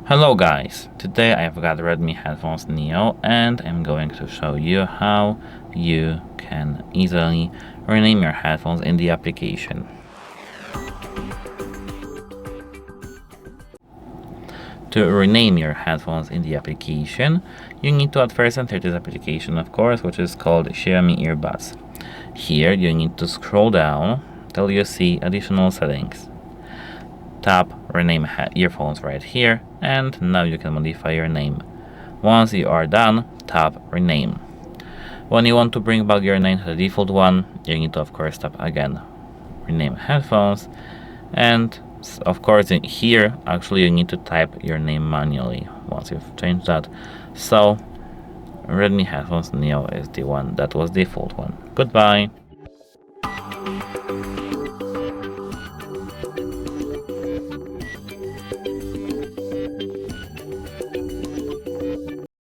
Hello guys, today I've got REDMI Headphones Neo and I'm going to show you how you can easily rename your headphones in the application. To rename your headphones in the application, you need to at first enter this application, of course, which is called Xiaomi Earbuds. Here you need to scroll down till you see additional settings. Tap rename earphones right here, and now you can modify your name. Once you are done, tap rename. When you want to bring back your name to the default one, you need to of course tap again rename headphones, and of course in here actually you need to type your name manually once you've changed that. So REDMI Headphones Neo is the one that was default one. Goodbye.